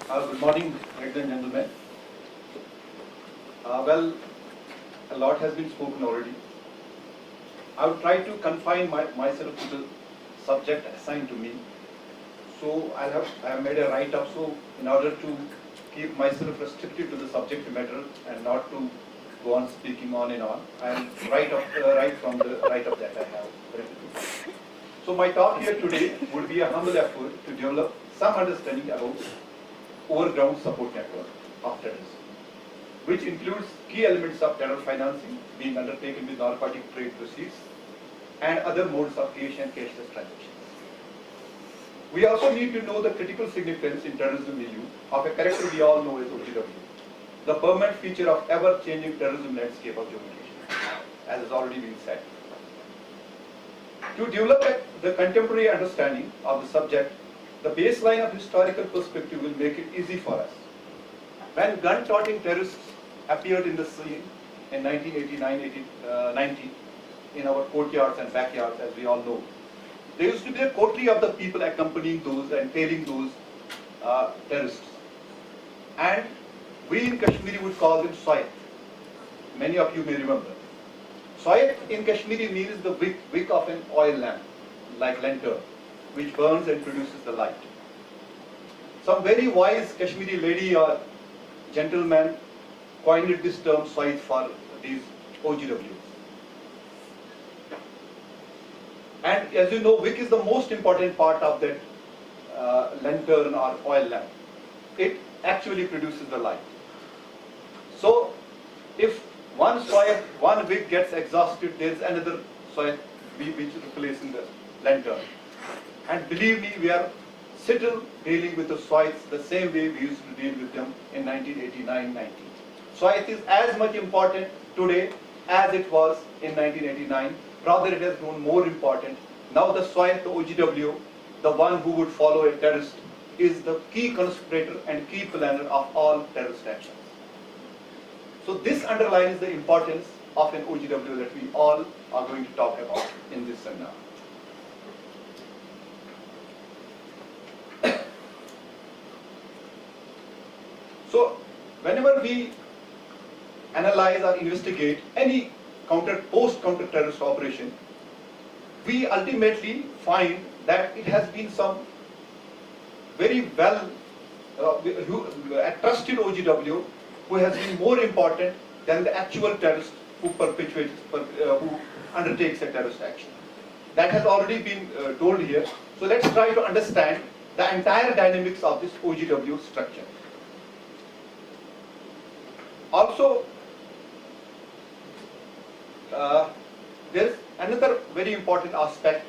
Good morning, ladies and gentlemen. Well, a lot has been spoken already. I will try to confine myself to the subject assigned to me. So I have made a write-up. So in order to keep myself restricted to the subject matter and not to go on speaking on and on, I will write from the write-up that I have written. So my talk here today would be a humble effort to develop some understanding about overground support network of terrorism, which includes key elements of terror financing being undertaken with narcotic trade proceeds and other modes of cash and cashless transactions. We also need to know the critical significance in terrorism milieu of a character we all know as OGW, the permanent feature of ever-changing terrorism landscape of Jammu, as has already been said. To develop the contemporary understanding of the subject, the baseline of historical perspective will make it easy for us. When gun-toting terrorists appeared in the scene in 1989-90 in our courtyards and backyards, as we all know, there used to be a coterie of the people accompanying those and tailing those terrorists. And we in Kashmiri would call them Swayat. Many of you may remember. Swayat in Kashmiri means the wick of an oil lamp, like lantern, which burns and produces the light. Some very wise Kashmiri lady or gentleman coined this term Swayat for these OGWs. And as you know, wick is the most important part of that lantern or oil lamp. It actually produces the light. So, if one wick gets exhausted, there is another Swayat which is replacing the lantern. And believe me, we are still dealing with the Swayats the same way we used to deal with them in 1989-90. Swayat is as much important today as it was in 1989. Rather, it has grown more important. Now the Swayat, the OGW, the one who would follow a terrorist, is the key conspirator and key planner of all terrorist actions. So this underlines the importance of an OGW that we all are going to talk about in this seminar. So whenever we analyze or investigate any post-counter-terrorist operation, we ultimately find that it has been some very a trusted OGW who has been more important than the actual terrorist who undertakes a terrorist action. That has already been told here. So let's try to understand the entire dynamics of this OGW structure. Also, there is another very important aspect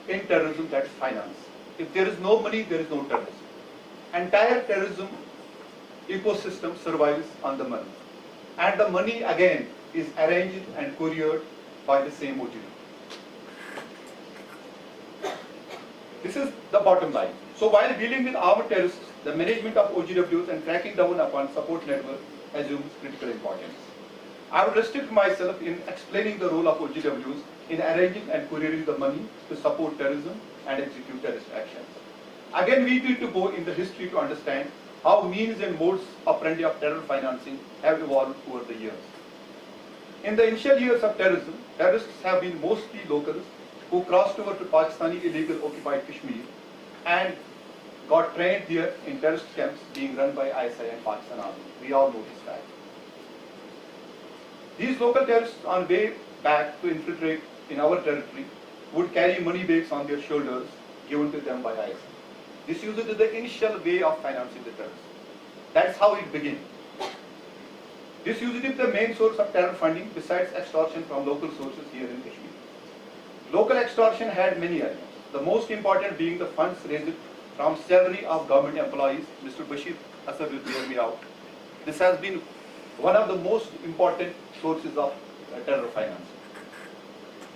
in terrorism, that is finance. If there is no money, there is no terrorism. Entire terrorism ecosystem survives on the money. And the money again is arranged and couriered by the same OGW. This is the bottom line. So while dealing with armed terrorists, the management of OGWs and tracking down upon support network assumes critical importance. I will restrict myself in explaining the role of OGWs in arranging and couriering the money to support terrorism and execute terrorist actions. Again, we need to go in the history to understand how means and modes operandi of terror financing have evolved over the years. In the initial years of terrorism, terrorists have been mostly locals who crossed over to Pakistani illegal occupied Kashmir and got trained there in terrorist camps being run by ISI and Pakistan Army. We all know this fact. These local terrorists on way back to infiltrate in our territory would carry money bags on their shoulders given to them by ISI. This used to be the initial way of financing the terrorists. That's how it began. This used to be the main source of terror funding besides extortion from local sources here in Kashmir. Local extortion had many elements, the most important being the funds raised from salary of government employees. Mr. Bashir Asad will hear me out. This has been one of the most important sources of terror financing.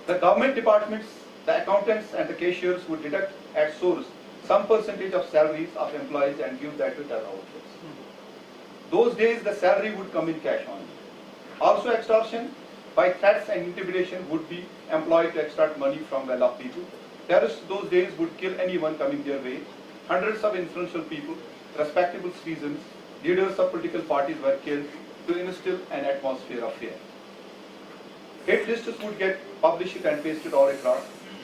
The government departments, the accountants and the cashiers would deduct at source some percentage of salaries of employees and give that to terror outfits. Those days the salary would come in cash only. Also extortion by threats and intimidation would be employed to extract money from well-off people. Terrorists those days would kill anyone coming their way. Hundreds of influential people respectable citizens, leaders of political parties were killed to instill an atmosphere of fear. Hit lists would get published and pasted all across.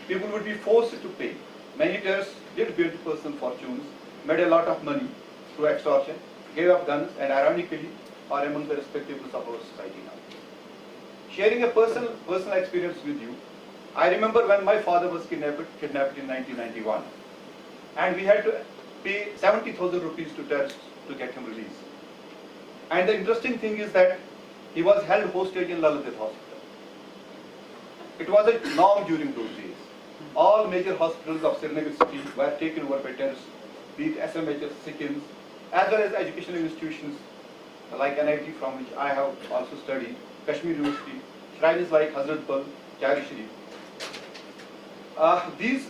People would be forced to pay. Many terrorists did build personal fortunes, made a lot of money through extortion, gave up guns, and ironically are among the respectables of our society now. Sharing a personal experience with you, I remember when my father was kidnapped in 1991, and we had to pay 70,000 rupees to terrorists to get him released. And the interesting thing is that he was held hostage in Lalatit hospital. It was a norm during those days. All major hospitals of Srinagar city were taken over by terrorists, be it SMHs, Sikhs, as well as educational institutions like NIT, from which I have also studied, Kashmir University, shrines like Hazrat Bal, Chari Sharif. These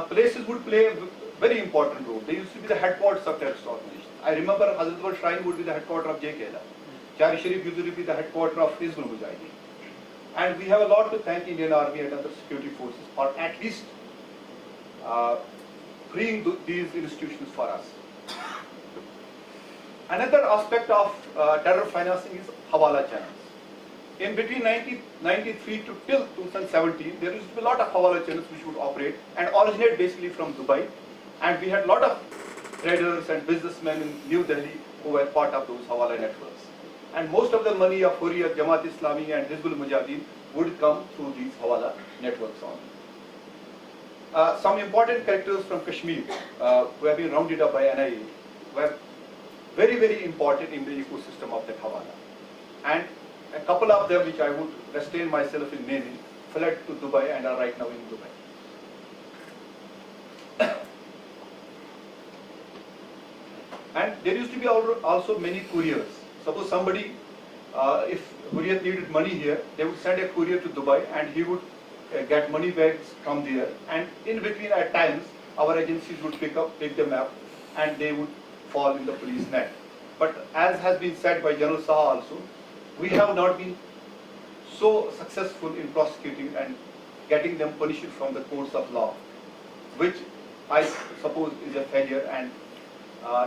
places would play a very important role. They used to be the headquarters of terrorist organizations. I remember Hazrat Bal shrine would be the headquarters of JKL. Chari Sharif used to be the headquarters of Hizbul Mujahideen. And we have a lot to thank Indian Army and other security forces for at least freeing these institutions for us. Another aspect of terror financing is Hawala channels. In between 1993 to till 2017, there used to be a lot of Hawala channels which would operate and originate basically from Dubai. And we had a lot of traders and businessmen in New Delhi who were part of those Hawala networks. And most of the money of Hurriyat, Jamaat Islami and Hizbul Mujahideen would come through these Hawala networks only. Some important characters from Kashmir who have been rounded up by NIA were very, very important in the ecosystem of that Hawala. And a couple of them, which I would restrain myself in naming, fled to Dubai and are right now in Dubai. And there used to be also many couriers. Suppose somebody, if Hurriyat needed money here, they would send a courier to Dubai and he would get money bags from there. And in between, at times, our agencies would pick them up, and they would fall in the police net. But as has been said by General Saha also, we have not been so successful in prosecuting and getting them punished from the courts of law, which I suppose is a failure and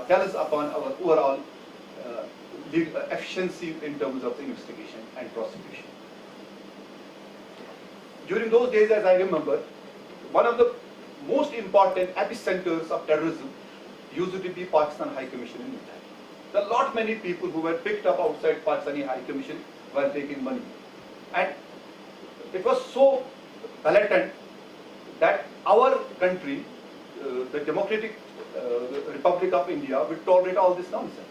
tells upon our overall efficiency in terms of the investigation and prosecution. During those days, as I remember, one of the most important epicenters of terrorism used to be Pakistan High Commission in India. There are many people who were picked up outside Pakistani High Commission were taking money. And it was so blatant that our country, the Democratic Republic of India, would tolerate all this nonsense.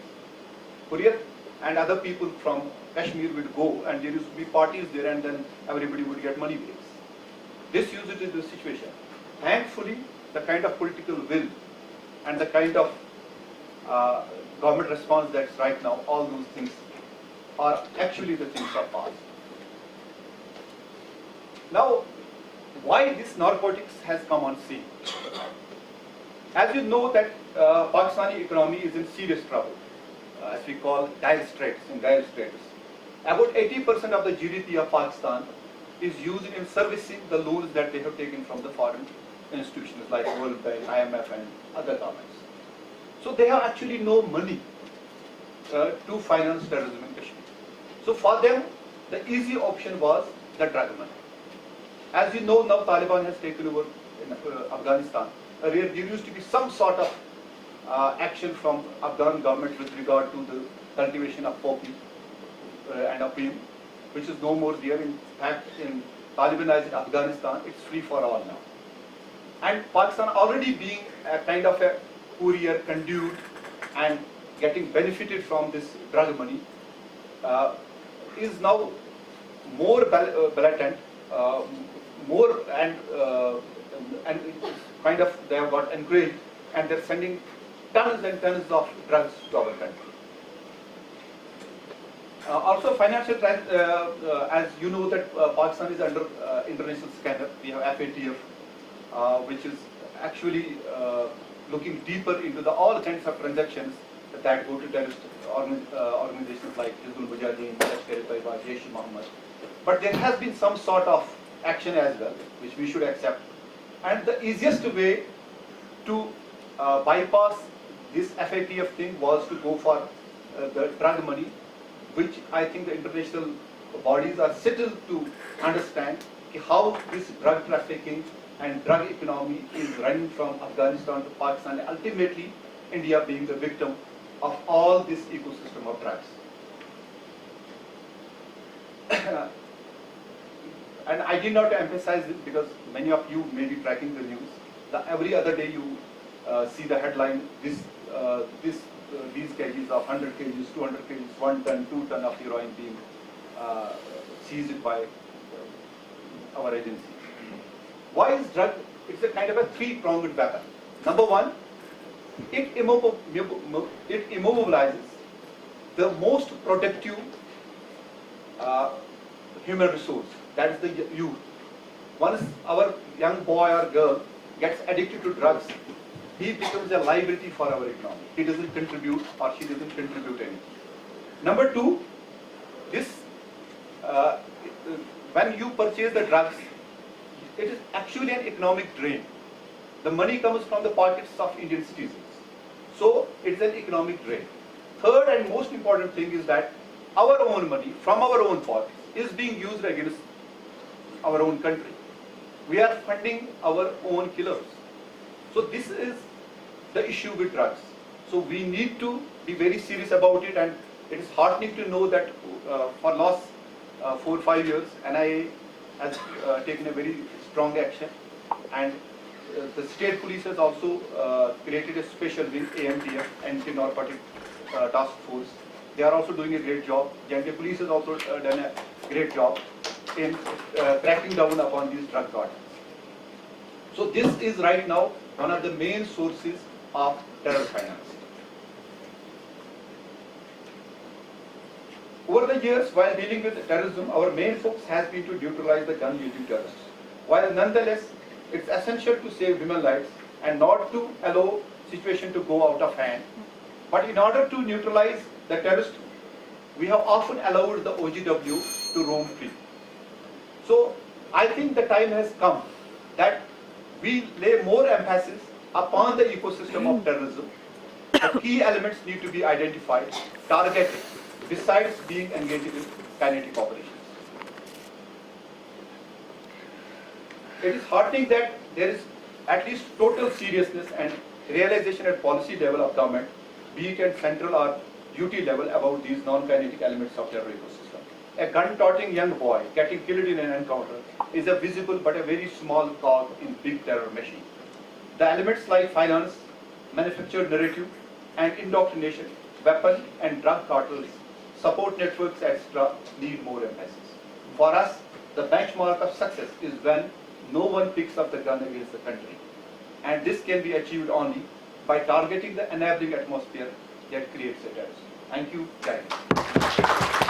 Hurriyat and other people from Kashmir would go, and there used to be parties there, and then everybody would get money breaks. This used to be the situation. Thankfully, the kind of political will and the kind of government response that's right now, all those things are actually the things of past. Now, why this narcotics has come on scene? As you know that Pakistani economy is in serious trouble, as we call dire straits, in dire straits. About 80% of the GDP of Pakistan is used in servicing the loans that they have taken from the foreign institutions like World Bank, IMF and other governments. So they have actually no money to finance terrorism in Kashmir. So for them, the easy option was the drug money. As you know, now Taliban has taken over in Afghanistan. There used to be some sort of action from Afghan government with regard to the cultivation of poppy and opium, which is no more there. In fact, in Talibanized Afghanistan, it's free for all now. And Pakistan already being a kind of a courier, conduit, and getting benefited from this drug money, is now more blatant, more and kind of they have got encouraged, and they're sending tons and tons of drugs to our country. Also, financial crimes, as you know that Pakistan is under international scanner. We have FATF, which is actually looking deeper into all kinds of transactions that go to terrorist organizations like Hizbul Mujahideen, Lashkar-e-Taiba, Jaish-e-Mohammed. But there has been some sort of action as well, which we should accept. And the easiest way to bypass this FATF thing was to go for the drug money, which I think the international bodies are settled to understand how this drug trafficking and drug economy is running from Afghanistan to Pakistan, and ultimately India being the victim of all this ecosystem of drugs. And I did not emphasize it because many of you may be tracking the news. Every other day you see the headline, these kgs of 100 kgs, 200 kgs, 1 ton, 2 ton of heroin being seized by our agency. Why is drug? It's a kind of a three-pronged weapon. Number one, it immobilizes the most productive human resource, that is the youth. Once our young boy or girl gets addicted to drugs, he becomes a liability for our economy. He doesn't contribute or she doesn't contribute anything. Number two, when you purchase the drugs, it is actually an economic drain. The money comes from the pockets of Indian citizens. So it is an economic drain. Third and most important thing is that our own money from our own pockets is being used against our own country. We are funding our own killers. So this is the issue with drugs. So we need to be very serious about it, and it is heartening to know that for last 4 or 5 years, NIA has taken a very strong action, and the state police has also created a special wing, Imtiyaz, anti-narcotic task force. They are also doing a great job. Cantt police has also done a great job in cracking down upon these drug cartels. So this is right now one of the main sources of terror finance. Over the years, while dealing with terrorism, our main focus has been to neutralize the gun-using terrorists. While nonetheless, it's essential to save human lives and not to allow situation to go out of hand. But in order to neutralize the terrorists, we have often allowed the OGW to roam free. So I think the time has come that we lay more emphasis upon the ecosystem of terrorism. The key elements need to be identified, targeted, besides being engaged in kinetic operations. It is heartening that there is at least total seriousness and realization at policy level of government, be it at central or UT level, about these non-kinetic elements of terror ecosystem. A gun-toting young boy getting killed in an encounter is a visible but a very small cog in big terror machine. The elements like finance, manufactured narrative, and indoctrination, weapon and drug cartels, support networks, etc. need more emphasis. For us, the benchmark of success is when no one picks up the gun against the country. And this can be achieved only by targeting the enabling atmosphere that creates a terrorist. Thank you. Jai Hind.